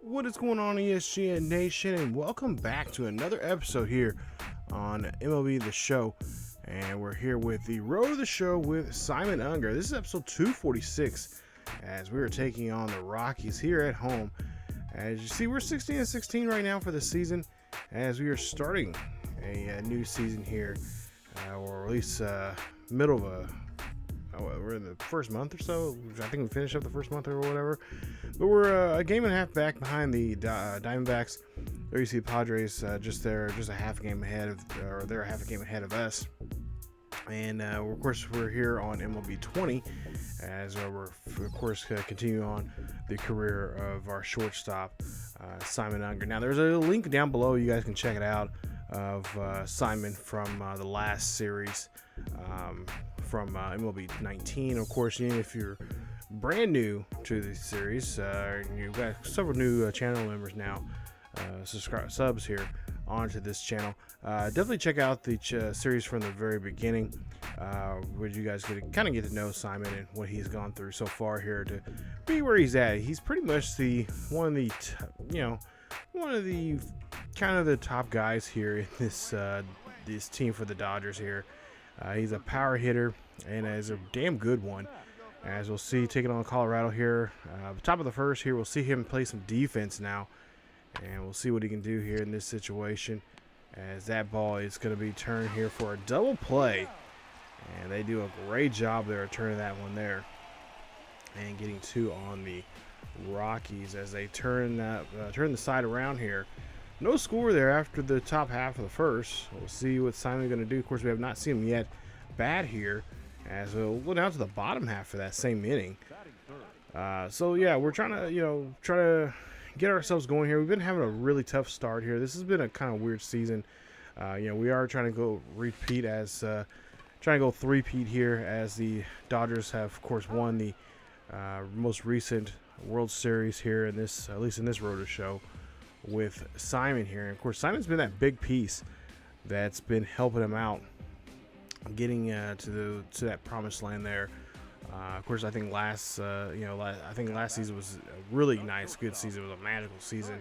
What is going on, ESGN Nation, and welcome back to another episode here on MLB The Show. And we're here with the Road to the Show with Simon Unger. This is episode 246 as we are taking on the Rockies here at home. As you see, we're 16-16 right now for the season as we are starting a new season here, or at least middle of we're in the first month or so. I think we finished up the first month or whatever. But we're a game and a half back behind the Diamondbacks. There you see the Padres just a half a game ahead of, or they're a half a game ahead of us. And of course, we're here on MLB 20 as we're of course continue on the career of our shortstop, Simon Unger. Now, there's a link down below. You guys can check it out of Simon from the last series. From MLB 19. Of course, if you're brand new to the series, you've got several new channel members now, subs here onto this channel. Definitely check out the series from the very beginning, where you guys kind of get to know Simon and what he's gone through so far here to be where he's at. He's pretty much one of the kind of the top guys here in this team for the Dodgers here. He's a power hitter and is a damn good one. As we'll see, taking on Colorado here. Top of the first here, we'll see him play some defense now. And we'll see what he can do here in this situation. As that ball is going to be turned here for a double play. And they do a great job there of turning that one there. And getting two on the Rockies as they turn the side around here. No score there after the top half of the first. We'll see what Simon's going to do. Of course, we have not seen him yet bat here, as we'll go down to the bottom half for that same inning. So yeah, we're trying to get ourselves going here. We've been having a really tough start here. This has been a kind of weird season. We are trying to go three-peat here, as the Dodgers have, of course, won the most recent World Series here in this, at least in this Road to Show, with Simon here. And of course, Simon's been that big piece that's been helping him out getting to that promised land there. Of course, I think last season was a really nice, good season. It was a magical season,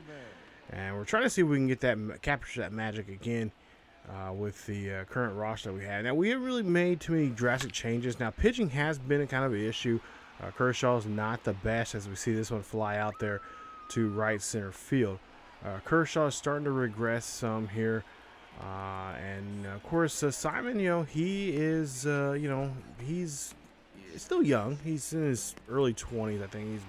and we're trying to see if we can get capture that magic again with the current roster that we have. Now, we haven't really made too many drastic changes. Now, pitching has been a kind of an issue. Kershaw's not the best, as we see this one fly out there to right center field. Kershaw is starting to regress some here, and of course Simon, he is he's still young. He's in his early 20s. I think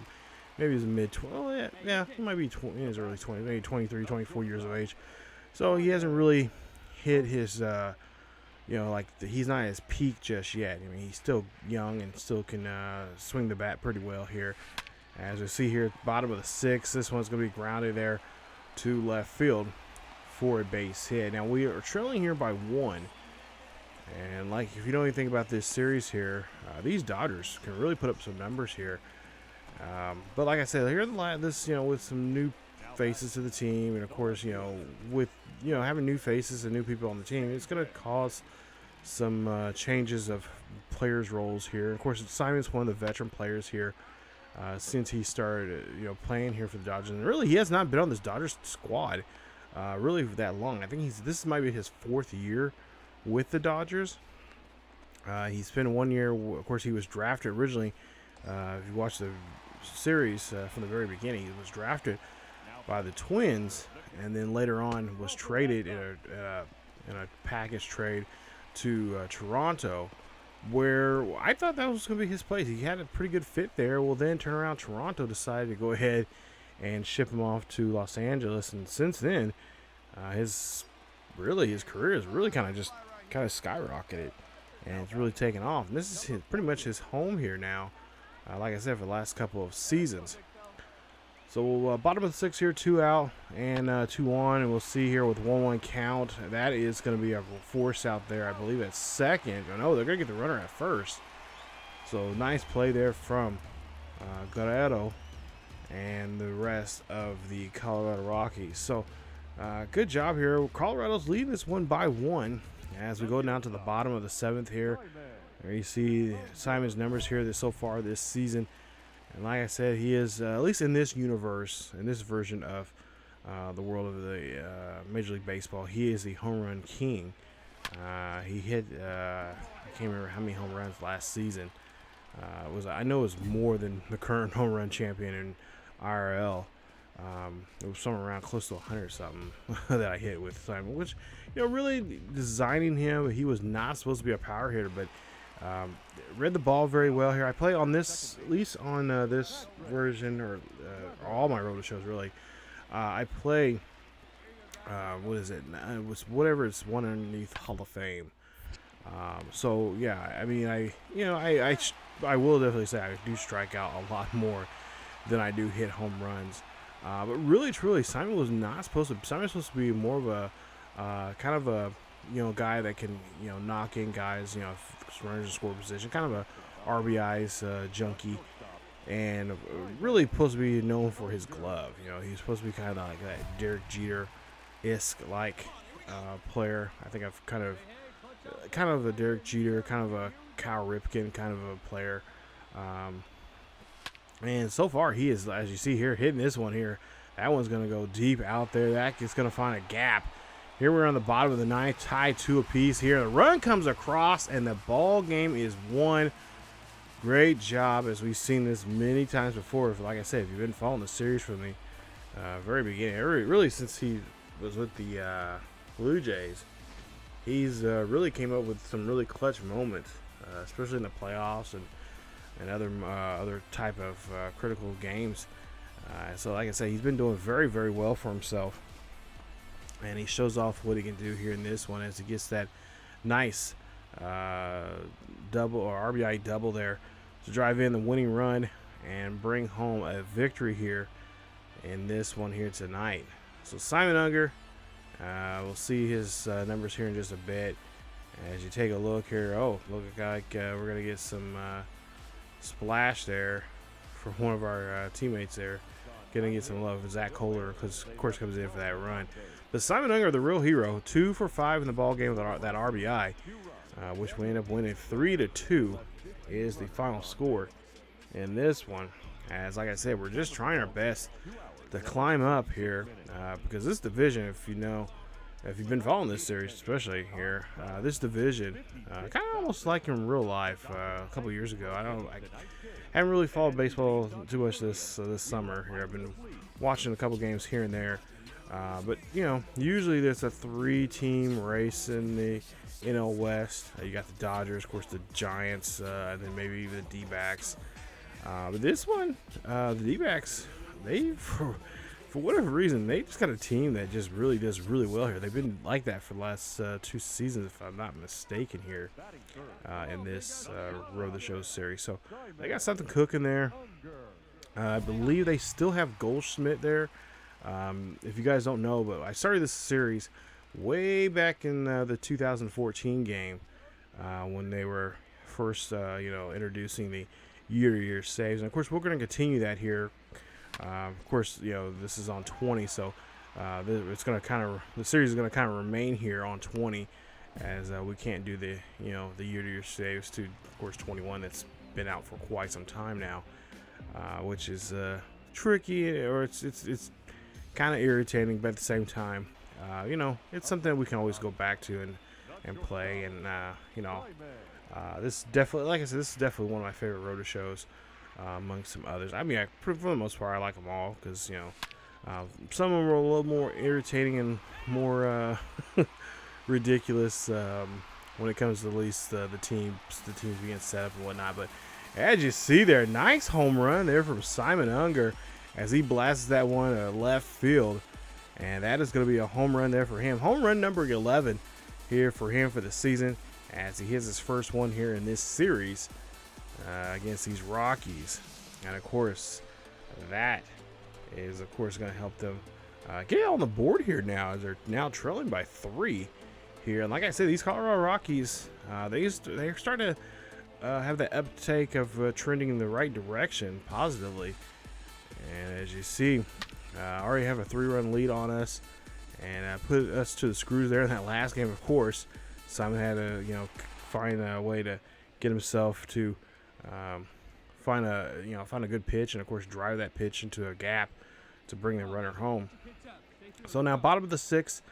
maybe he's mid 20s. Well, yeah, he might be in his early 20s, maybe 23, 24 years of age. So he hasn't really hit his he's not at his peak just yet. I mean, he's still young and still can swing the bat pretty well here. As we see here at the bottom of the sixth, this one's going to be grounded there to left field for a base hit. Now, we are trailing here by one. And if you know anything about this series here, these Dodgers can really put up some numbers here. But like I said, here with some new faces to the team, and of course, with having new faces and new people on the team, it's going to cause some changes of players' roles here. Of course, Simon's one of the veteran players here. Since he started, playing here for the Dodgers, and really he has not been on this Dodgers squad, really that long. I think this might be his fourth year with the Dodgers. He spent 1 year. Of course, he was drafted originally. If you watch the series from the very beginning, he was drafted by the Twins, and then later on was traded in a package trade to Toronto, where I thought that was going to be his place. He had a pretty good fit there. Well, then turn around, Toronto decided to go ahead and ship him off to Los Angeles, and since then, his career has really kind of skyrocketed, and it's really taken off. And this is pretty much his home here now, like I said, for the last couple of seasons. So bottom of the sixth here, 2 out and 2 on, and we'll see here with 1-1 count. That is going to be a force out there, I believe, at second. Oh, no, they're going to get the runner at first. So nice play there from Guerrero and the rest of the Colorado Rockies. So good job here. Colorado's leading this one by 1 as we go down to the bottom of the seventh here. There you see Simon's numbers here so far this season. And like I said, he is, at least in this universe, in this version of the world of the Major League Baseball, he is the home run king. He hit, I can't remember how many home runs last season. I know it was more than the current home run champion in IRL. It was somewhere around close to 100 something that I hit with Simon, which, really designing him, he was not supposed to be a power hitter, but read the ball very well here. I play on this, at least on this version, or all my roto shows really. I play, what is it? It was whatever it's one underneath Hall of Fame. So yeah, I mean, I will definitely say I do strike out a lot more than I do hit home runs. But really, truly, Simon was not supposed to. Simon's supposed to be more of a kind of a guy that can knock in guys, runners in score position, kind of a RBI's junkie, and really supposed to be known for his glove. He's supposed to be kind of like that Derek Jeter-esque like player. I think I've kind of a Derek Jeter, kind of a Kyle Ripken kind of a player. And so far, he is, as you see here, hitting this one here. That one's going to go deep out there. That is going to find a gap. Here we're on the bottom of the ninth, tied 2 apiece here. The run comes across, and the ball game is won. Great job, as we've seen this many times before. Like I said, if you've been following the series from the very beginning, really since he was with the Blue Jays, he's really came up with some really clutch moments, especially in the playoffs and other type of critical games. So like I said, he's been doing very, very well for himself, and he shows off what he can do here in this one as he gets that nice double or RBI double there to drive in the winning run and bring home a victory here in this one here tonight. So Simon Unger, we'll see his numbers here in just a bit as you take a look here. Oh, look like we're gonna get some splash there for one of our teammates there. Gonna get some love. Zach Kohler, because of course comes in for that run. But Simon Unger, the real hero, 2 for 5 in the ball game with that RBI, which we end up winning 3-2 is the final score in this one. As like I said, we're just trying our best to climb up here because this division, if you've been following this series, especially here, this division, kind of almost like in real life a couple years ago. I haven't really followed baseball too much this summer here. I've been watching a couple games here and there, but usually there's a 3-team race in the NL West. You got the Dodgers, of course, the Giants, and then maybe even the D-backs. But this one, the D-backs, they for whatever reason, they just got a team that just really does really well here. They've been like that for the last 2 seasons, if I'm not mistaken, here in this Road the Show series. So they got something cooking there. I believe they still have Goldschmidt there. If you guys don't know, but I started this series way back in the 2014 game when they were first, introducing the year-to-year saves. And, of course, we're going to continue that here. Of course, this is on 20, so it's going to the series is going to kind of remain here on 20, as we can't do the the year-to-year saves to, of course, 21. That's been out for quite some time now, which is tricky, or it's kind of irritating, but at the same time, it's something that we can always go back to and play, and this definitely, like I said, this is definitely one of my favorite roto shows. Among some others. I mean, for the most part, I like them all because, some of them are a little more irritating and more ridiculous when it comes to at least the teams being set up and whatnot. But as you see there, nice home run there from Simon Unger as he blasts that one left field. And that is going to be a home run there for him. Home run number 11 here for him for the season as he hits his first one here in this series. Against these Rockies, and of course that is going to help them get on the board here now, as they're now trailing by 3 here. And like I said, these Colorado Rockies, they're starting to have that uptake of trending in the right direction positively. And as you see, already have a 3-run lead on us, and put us to the screws there in that last game. Of course, Simon had to find a way to get himself to find a good pitch, and of course drive that pitch into a gap to bring the runner home. So now bottom of the 6th,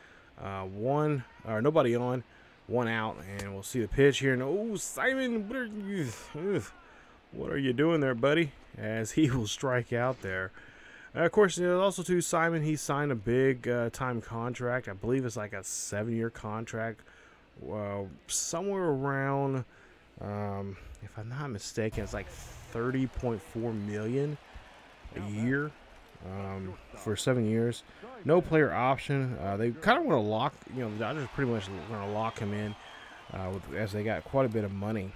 nobody on, 1 out, and we'll see the pitch here. And oh, Simon, what are you doing there, buddy? As he will strike out there. Of course, also too, Simon, he signed a big time contract. I believe it's like a 7-year contract, somewhere around, if I'm not mistaken, it's like $30.4 million a year for 7 years. No player option. They kind of want to lock, the Dodgers pretty much want to lock him in as they got quite a bit of money,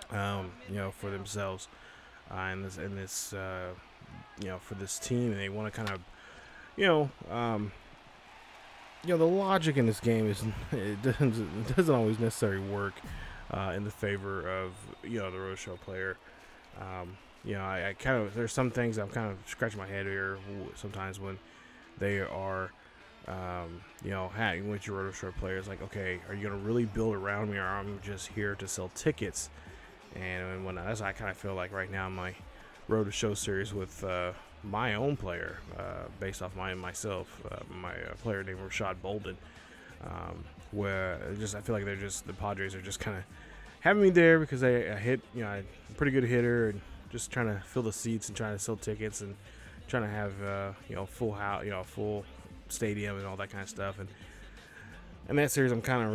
for themselves in this for this team. And they want to kind of, the logic in this game is it doesn't always necessarily work in the favor of the roadshow player. I kind of, there's some things I'm kind of scratching my head here sometimes when they are with your roadshow players, like, okay, are you gonna really build around me, or I'm just here to sell tickets? And when that's, I kind of feel like right now in my road to show series with my own player, based off myself, my player named Rashad Bolden, where I feel like the Padres are just kind of having me there because I hit, I'm a pretty good hitter, and just trying to fill the seats and trying to sell tickets and trying to have full house, full stadium and all that kind of stuff. And that series, I'm kind of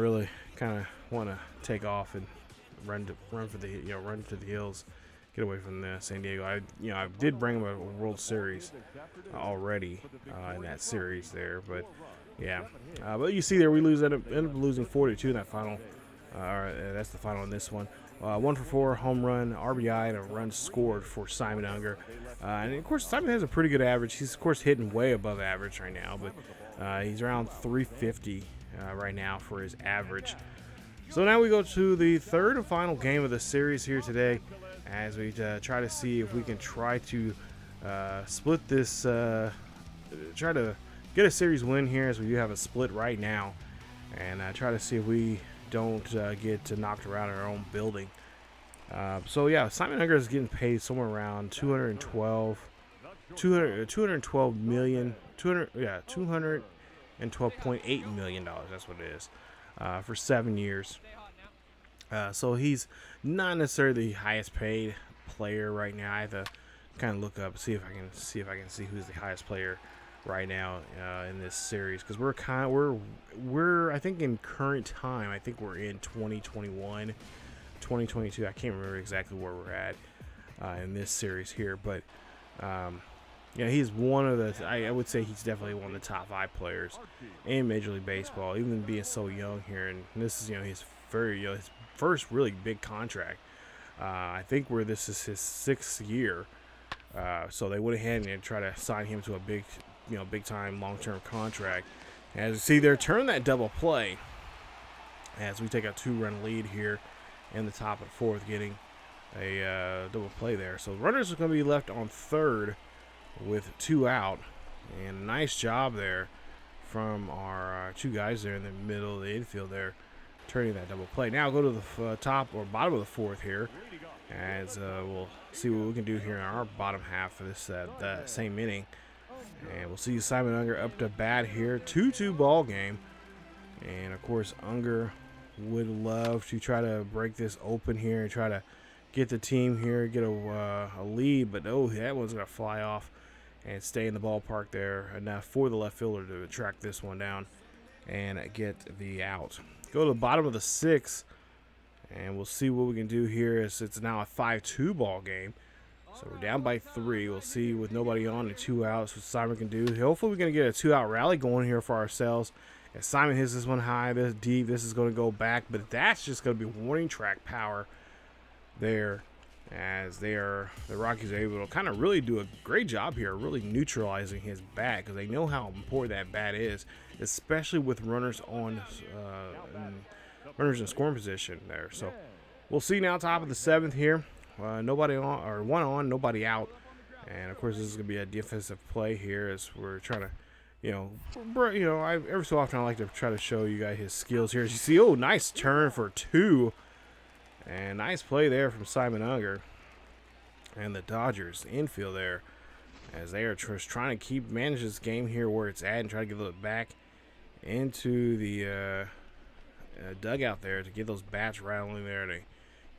want to take off and run to the hills, get away from San Diego. I did bring them a World Series already in that series there, but yeah. But you see there, we end up losing 4-2 in that final. That's the final in this one. 1 for 4, home run, RBI, and a run scored for Simon Unger. And of course, Simon has a pretty good average. He's of course hitting way above average right now, but he's around 350 right now for his average. So now we go to the third and final game of the series here today, as we try to see if we can try to split this, try to get a series win here, as we do have a split right now, and try to see if we don't get knocked around in our own building. So yeah, Simon Unger is getting paid somewhere around $212 million, $212.8 million. That's what it is, for 7 years. So he's not necessarily the highest paid player right now. I have to kind of look up, see if I can see who's the highest player right now in this series, because we're I think in current time, I think we're in 2021, 2022. I can't remember exactly where we're at in this series here, but he's one of the, I would say he's definitely one of the top 5 players in Major League Baseball, even being so young here. And this is his his first really big contract. I think this is his 6th year, so they went ahead and tried to sign him to a big time long-term contract. As you see there, turn that double play as we take a 2-run lead here in the top of the 4th, getting a double play there. So runners are going to be left on third with 2 out, and nice job there from our 2 guys there in the middle of the infield there, turning that double play. Now go to the top or bottom of the 4th here, as we'll see what we can do here in our bottom half of this same inning. And we'll see Simon Unger up to bat here. 2-2 ball game. And, of course, Unger would love to try to break this open here and try to get the team here, get a lead. But, oh, that one's going to fly off and stay in the ballpark there. Enough for the left fielder to track this one down and get the out. Go to the bottom of the 6th, and we'll see what we can do here. It's now a 5-2 ball game. So we're down by 3. We'll see with nobody on and 2 outs what Simon can do. Hopefully we're going to get a 2-out rally going here for ourselves. If Simon hits this one high, this deep, this is going to go back. But that's just going to be warning track power there, as the Rockies are able to kind of really do a great job here, really neutralizing his bat, because they know how important that bat is, especially with runners in scoring position there. So we'll see now, top of the 7th here. Nobody on, or 1 on, nobody out. And of course, this is going to be a defensive play here, as we're trying to, every so often I like to try to show you guys his skills here. As you see, oh, nice turn for 2, and nice play there from Simon Unger. And the Dodgers infield there, as they are just trying to manage this game here where it's at and try to get it back into the dugout there to get those bats rattling there to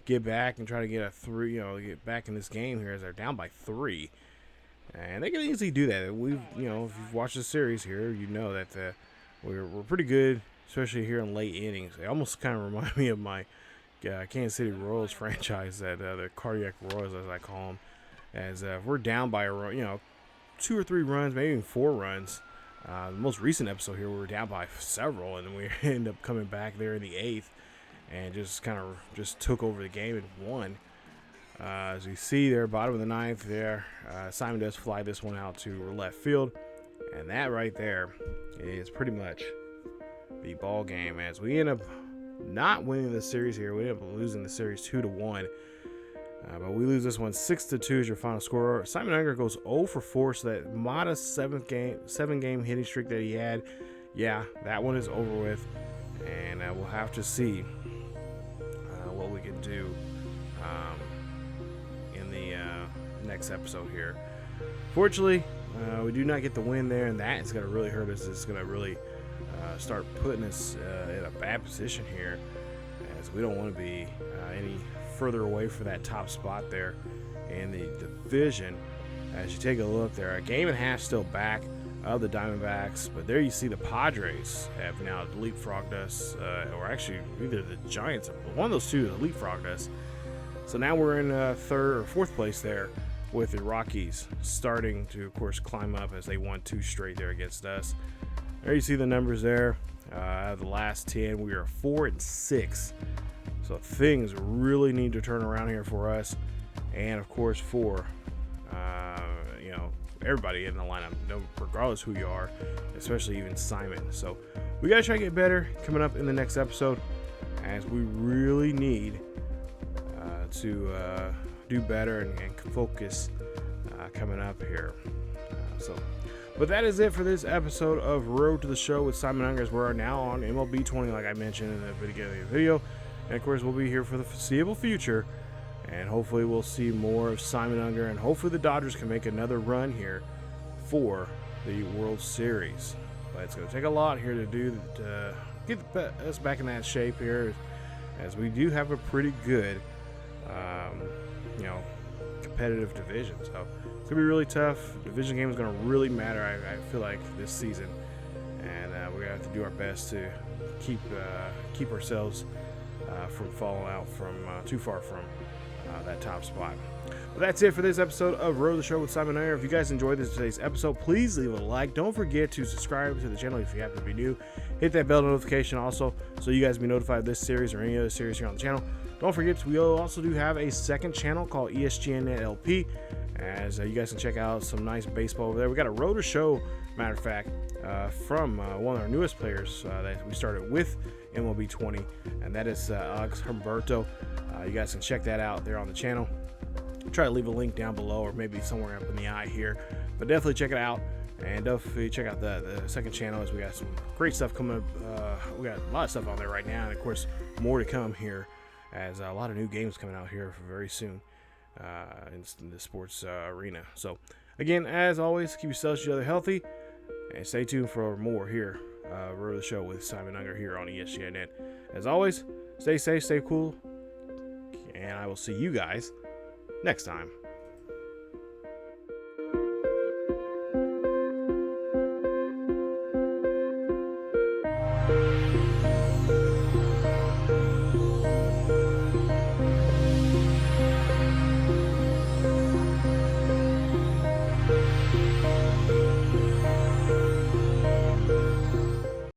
get back and try to get a 3, get back in this game here as they're down by 3. And they can easily do that. We've, if you've watched the series here, you know that we're pretty good, especially here in late innings. They almost kind of remind me of my Kansas City Royals franchise, that the Cardiac Royals, as I call them. As if we're down by 2 or 3 runs, maybe even 4 runs. The most recent episode here, we were down by several, and we end up coming back there in the 8th, and just took over the game and won. As you see there, bottom of the 9th there, Simon does fly this one out to left field, and that right there is pretty much the ball game. As we end up not winning the series here, we end up losing the series 2-1. But we lose this one 6-2 is your final score. Simon Unger goes 0 for 4, so that modest 7-game hitting streak that he had, that one is over with, and we'll have to see what we can do in the next episode here. Fortunately, we do not get the win there, and that is going to really hurt us. It's going to really start putting us in a bad position here, as we don't want to be any further away for that top spot there in the division. As you take a look there, a game and a half still back of the Diamondbacks, but there you see the Padres have now leapfrogged us, or actually either the Giants, one of those two has leapfrogged us. So now we're in 3rd or 4th place there, with the Rockies starting to, of course, climb up as they won 2 straight there against us. There you see the numbers there. Out of the last 10, we are 4-6. So things really need to turn around here for us, and of course for everybody in the lineup, regardless who you are, especially even Simon. So we gotta try to get better coming up in the next episode, as we really need to do better and focus coming up here. But that is it for this episode of Road to the Show with Simon Unger. We're now on MLB 20, like I mentioned in the beginning of the video. And of course, we'll be here for the foreseeable future, and hopefully we'll see more of Simon Unger, and hopefully the Dodgers can make another run here for the World Series. But it's going to take a lot here to get us back in that shape here, as we do have a pretty good, competitive division. So it's going to be really tough. Division game is going to really matter, I feel like, this season, and we're going to have to do our best to keep ourselves from falling out from too far from that top spot. But that's it for this episode of Road to the Show with Simon Unger. If you guys enjoyed today's episode, please leave a like. Don't forget to subscribe to the channel if you happen to be new. Hit that bell notification also, so you guys be notified of this series or any other series here on the channel. Don't forget, we also do have a second channel called ESGNet LP, as you guys can check out some nice baseball over there. We got a Road to Show, matter of fact, from one of our newest players that we started with MLB 20, and that is Alex Humberto. You guys can check that out there on the channel. Try to leave a link down below, or maybe somewhere up in the eye here, but definitely check it out, and definitely check out the second channel, as we got some great stuff coming up. We got a lot of stuff on there right now, and of course more to come here, as a lot of new games coming out here very soon in the sports arena. So again, as always, keep yourselves each other healthy, and stay tuned for more here. Road to the Show with Simon Unger here on ESGNet. As always, stay safe, stay cool, and I will see you guys next time.